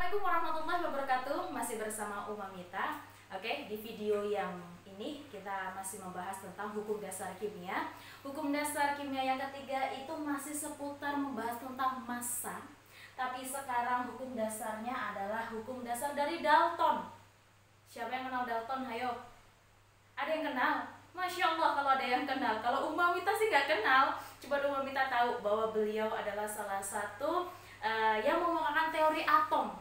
Assalamualaikum warahmatullahi wabarakatuh. Masih bersama Umamita. Oke, di video yang ini kita masih membahas tentang hukum dasar kimia. Hukum dasar kimia yang ketiga itu masih seputar membahas tentang massa. Tapi sekarang hukum dasarnya adalah hukum dasar dari Dalton. Siapa yang kenal Dalton? Hayo. Ada yang kenal? Masya Allah kalau ada yang kenal. Kalau Umamita sih nggak kenal. Coba Umamita tahu bahwa beliau adalah salah satu yang mengemukakan teori atom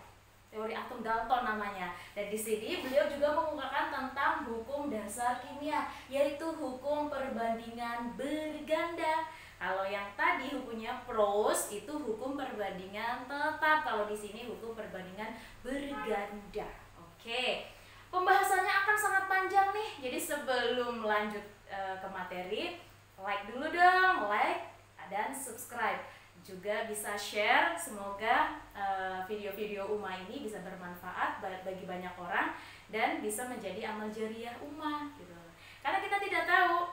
Dalton namanya. Dan di sini beliau juga mengemukakan tentang hukum dasar kimia, yaitu hukum perbandingan berganda. Kalau yang tadi hukumnya pros itu hukum perbandingan tetap, kalau di sini hukum perbandingan berganda. Oke, pembahasannya akan sangat panjang nih. Jadi sebelum lanjut ke materi, like dulu dong, like dan subscribe. Juga bisa share, semoga video-video Uma ini bisa bermanfaat bagi banyak orang dan bisa menjadi amal jariah Uma gitu. Karena kita tidak tahu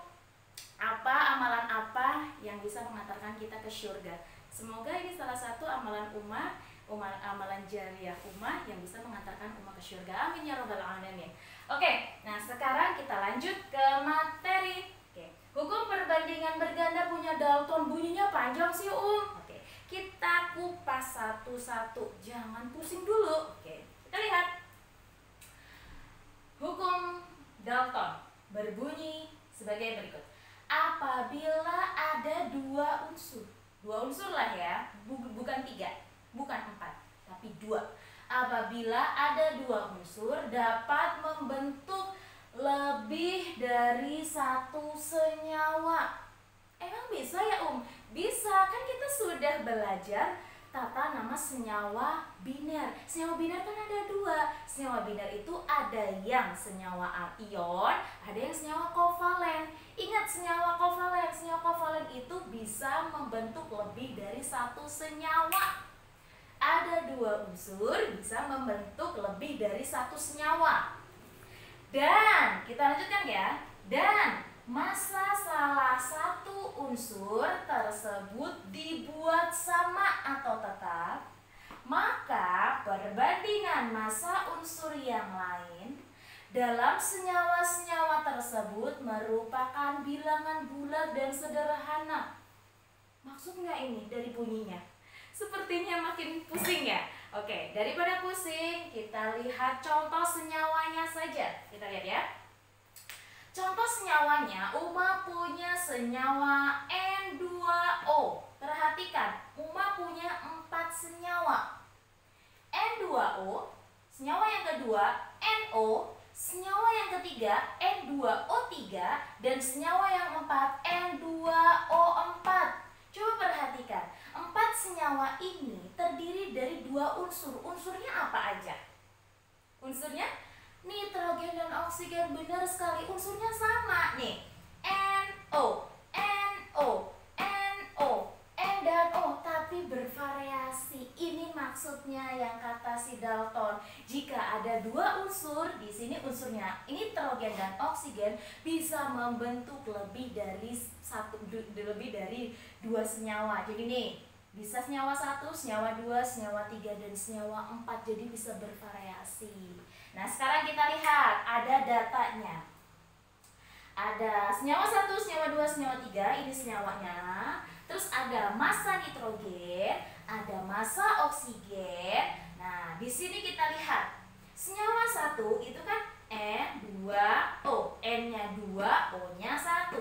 amalan apa yang bisa mengantarkan kita ke surga. Semoga ini salah satu amalan amalan jariah Uma yang bisa mengantarkan Uma ke surga. Amin ya robbal alamin. Oke, nah sekarang kita lanjut ke materi. Oke. Hukum perbandingan berganda punya Dalton, bunyinya panjang sih Oke, kita kupas satu-satu, jangan pusing dulu. Oke, kita lihat. Hukum Dalton berbunyi sebagai berikut. Apabila ada dua unsur lah ya, bukan 3, bukan 4, tapi 2. Apabila ada dua unsur dapat membentuk lebih dari satu senyawa. Emang bisa ya Bisa, kan kita sudah belajar tata nama senyawa biner. Senyawa biner kan ada 2. Senyawa biner itu ada yang senyawa ion, ada yang senyawa kovalen. Ingat senyawa kovalen. Senyawa kovalen itu bisa membentuk lebih dari satu senyawa. Ada 2 unsur bisa membentuk lebih dari satu senyawa. Dan kita lanjutkan ya. Dan massa salah satu unsur tersebut dibuat sama atau tetap, maka perbandingan massa unsur yang lain dalam senyawa-senyawa tersebut merupakan bilangan bulat dan sederhana. Maksud nggak ini dari bunyinya? Sepertinya makin pusing ya. Oke, daripada pusing, kita lihat contoh senyawanya saja. Kita lihat ya. Contoh senyawanya, Uma punya senyawa N2O. Perhatikan, Uma punya 4 senyawa. N2O, senyawa yang kedua NO, senyawa yang ketiga N2O3, dan senyawa yang keempat N2O4. Coba perhatikan, 4 senyawa ini terdiri dari 2 unsur. Unsurnya apa aja? Unsurnya nitrogen dan oksigen, benar sekali. Unsurnya sama nih, NO, NO, NO, N dan O, tapi bervariasi. Ini maksudnya yang kata si Dalton. Jika ada 2 unsur, di sini unsurnya nitrogen dan oksigen bisa membentuk lebih dari 2 senyawa. Jadi nih, bisa senyawa 1, senyawa 2, senyawa 3, dan senyawa 4. Jadi bisa bervariasi. Nah, sekarang kita lihat ada datanya. Ada senyawa 1, senyawa 2, senyawa 3, ini senyawanya. Terus ada massa nitrogen, ada massa oksigen. Nah, di sini kita lihat. Senyawa 1 itu kan N2O. N-nya 2, O-nya 1.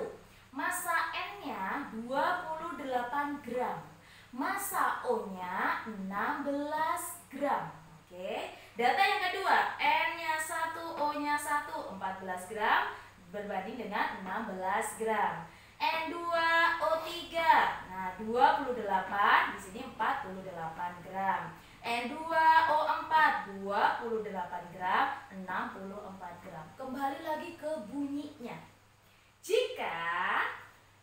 Massa N-nya 28 gram. Massa O-nya 16 gram. Oke. Data yang kedua, N-nya 1, O-nya 1, 14 gram berbanding dengan 16 gram. N2O3, nah 28, di sini 48 gram. N2O4, 28 gram, 64 gram. Kembali lagi ke bunyinya. Jika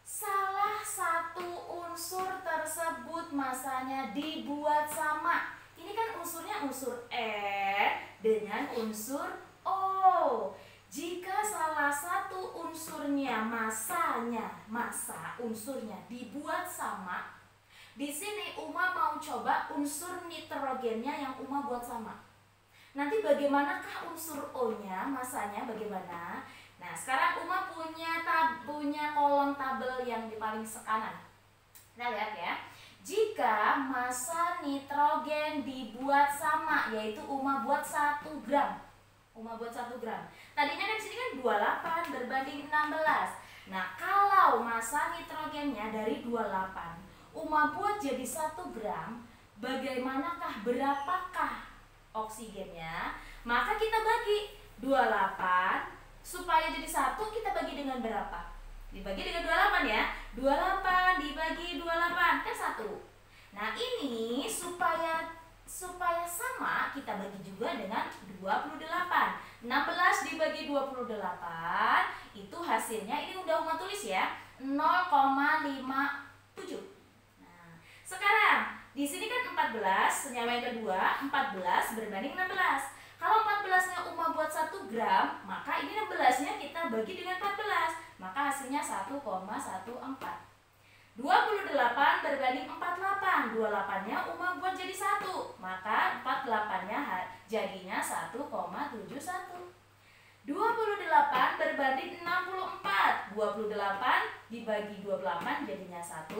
salah satu unsur tersebut massanya dibuat sama, ini kan unsurnya unsur N dengan unsur O. Jika salah satu unsurnya massa unsurnya dibuat sama, Di sini Uma mau coba unsur nitrogennya yang Uma buat sama. Nanti bagaimanakah unsur O-nya, masanya bagaimana? Nah, sekarang Uma punya kolom tabel yang di paling kanan. Kita lihat ya. Jika massa nitrogen dibuat sama, yaitu Uma buat 1 gram. Uma buat 1 gram. Tadinya kan di sini kan 28 berbanding 16. Nah, kalau massa nitrogennya dari 28, Uma buat jadi 1 gram, bagaimanakah, berapakah oksigennya? Maka kita bagi 28 supaya jadi 1, kita bagi dengan berapa? Dibagi dengan 28 ya. 28 dibagi 28 kan 1. Nah, ini supaya sama, kita bagi juga dengan 28. 16 dibagi 28 itu hasilnya, ini udah Uma tulis ya, 0,57. Nah, sekarang di sini kan 14, senyawa yang kedua 14 berbanding 16. Kalau 14-nya Uma buat 1 gram, maka ini 16-nya kita bagi dengan 14, maka hasilnya 1,14. 28 berbanding 48, 28-nya Uma buat jadi 1, maka 48-nya jadinya 1,71. 28 berbanding 64, 28 dibagi 28 jadinya 1,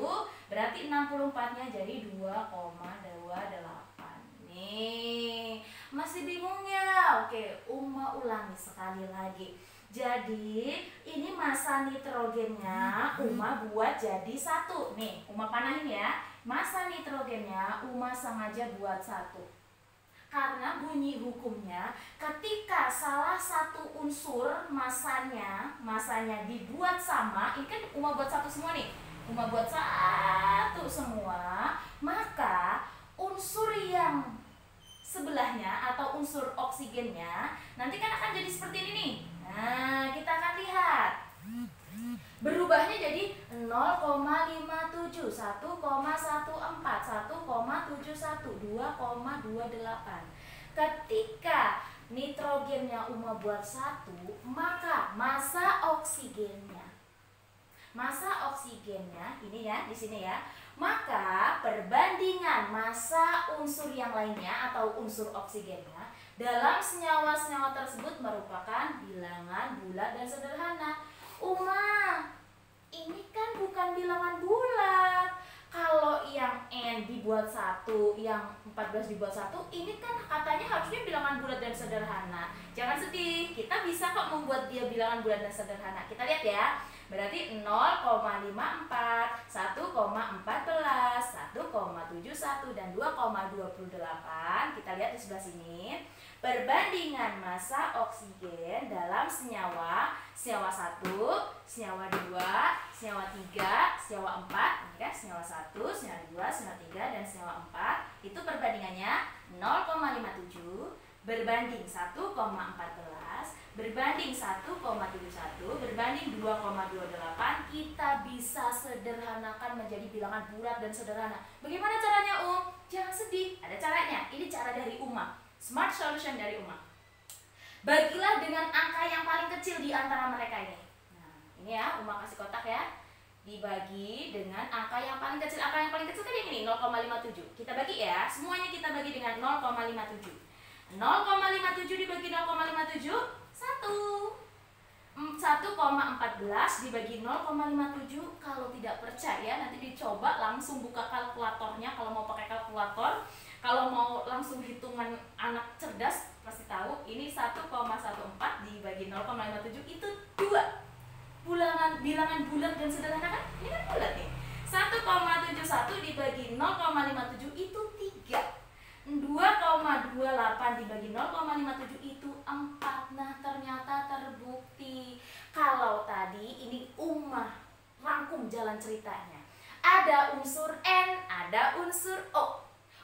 berarti 64-nya jadi 2,28. Nih, masih bingung ya? Oke, Uma ulangi sekali lagi. Jadi ini massa nitrogennya Uma buat jadi 1. Nih, Uma panahin ya. Massa nitrogennya Uma sengaja buat 1. Karena bunyi hukumnya, ketika salah satu unsur massanya dibuat sama, ini kan Uma buat 1 semua nih. Uma buat 1 semua, maka unsur yang sebelahnya atau unsur oksigennya nanti kan akan jadi seperti ini nih. Nah, kita akan lihat berubahnya jadi 0,57, 1,14, 1,71, 2,28. Ketika nitrogennya Uma buat 1, maka massa oksigennya ini ya, di sini ya. Maka perbandingan massa unsur yang lainnya atau unsur oksigennya dalam senyawa-senyawa tersebut merupakan bilangan bulat dan sederhana. Uma, ini kan bukan bilangan bulat. Kalau yang N dibuat 1, yang 14 dibuat 1, ini kan katanya harusnya bilangan bulat dan sederhana. Jangan sedih, kita bisa kok membuat dia bilangan bulat dan sederhana. Kita lihat ya. Berarti 0,54, 1,14, 1,71, dan 2,28. Kita lihat di sebelah sini. Perbandingan massa oksigen dalam senyawa 1, senyawa 2, senyawa 3, senyawa 4, ini kan senyawa 1, senyawa 2, senyawa 3, dan senyawa 4. Itu perbandingannya 0,57 berbanding 1,14 berbanding 1,71 berbanding 2,28. Kita bisa sederhanakan menjadi bilangan bulat dan sederhana. Bagaimana caranya, Jangan sedih, ada caranya. Ini cara dari Uma, smart solution dari Uma. Bagilah dengan angka yang paling kecil di antara mereka ini. Nah, ini ya, Uma kasih kotak ya. Dibagi dengan angka yang paling kecil. Angka yang paling kecil kan yang ini, 0,57. Kita bagi ya, semuanya kita bagi dengan 0,57. 0,57 dibagi 0,57, 1,14 dibagi 0,57. Kalau tidak percaya, nanti dicoba langsung buka kalkulatornya. Kalau mau pakai kalkulator, kalau mau langsung hitungan anak cerdas pasti tahu. Ini 1,14 dibagi 0,57 itu 2. Bilangan bulat dan sederhana kan? Ini kan bulat nih. 1,71 dibagi 0,57 itu 3. 2,28 dibagi 0,57 itu 4. Nah, ternyata terbukti kalau tadi ini Uma rangkum jalan ceritanya. Ada unsur N, ada unsur O.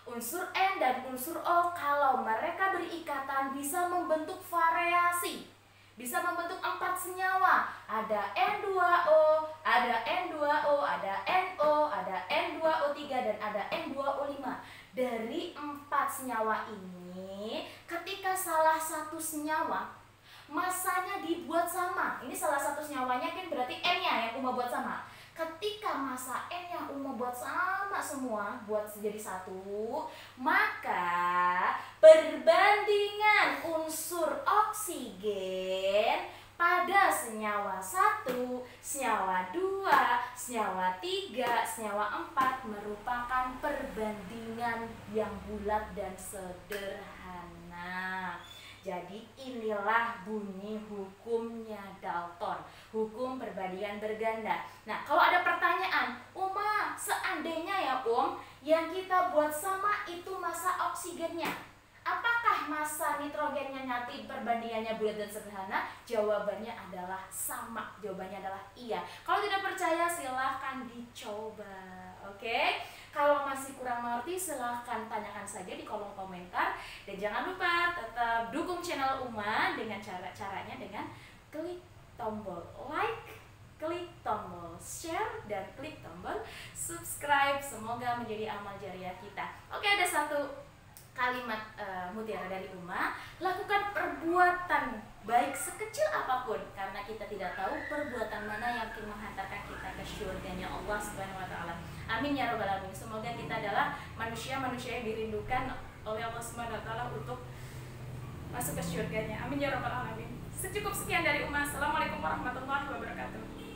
Unsur N dan unsur O kalau mereka berikatan bisa membentuk variasi. Bisa membentuk 4 senyawa. Ada N2O, ada N2O, ada NO, ada N2O3, dan ada N2O5. Dari 4 senyawa ini, ketika salah satu senyawa massanya dibuat sama, ini salah satu senyawanya kan berarti N-nya yang Uma buat sama. Ketika massa N yang Uma buat sama semua, buat jadi satu, maka perbandingan unsur oksigen pada senyawa 1, senyawa 2, senyawa 3, senyawa 4 merupakan perbandingan yang bulat dan sederhana. Jadi inilah bunyi hukumnya Dalton, hukum perbandingan berganda. Nah, kalau ada pertanyaan, Uma, seandainya ya yang kita buat sama itu massa oksigennya, apakah massa nitrogennya nanti perbandingannya bulat dan sederhana? Jawabannya adalah sama, jawabannya adalah iya. Kalau tidak percaya silahkan dicoba, oke? Kalau masih kurang mengerti silahkan tanyakan saja di kolom komentar. Dan jangan lupa tetap dukung channel Uma dengan caranya dengan klik tombol like, klik tombol share, dan klik tombol subscribe. Semoga menjadi amal jariah kita. Oke, ada satu kalimat mutiara dari Uma. Lakukan perbuatan baik sekecil apapun, karena kita tidak tahu perbuatan mana yang akan menghantarkan kita ke syurganya Allah Subhanahu wa taala. Amin ya robbal alamin. Semoga kita adalah manusia-manusia yang dirindukan oleh Allah Subhanahu wa taala untuk masuk ke syurganya. Amin ya robbal alamin. Secukup sekian dari Uma. Assalamualaikum warahmatullahi wabarakatuh.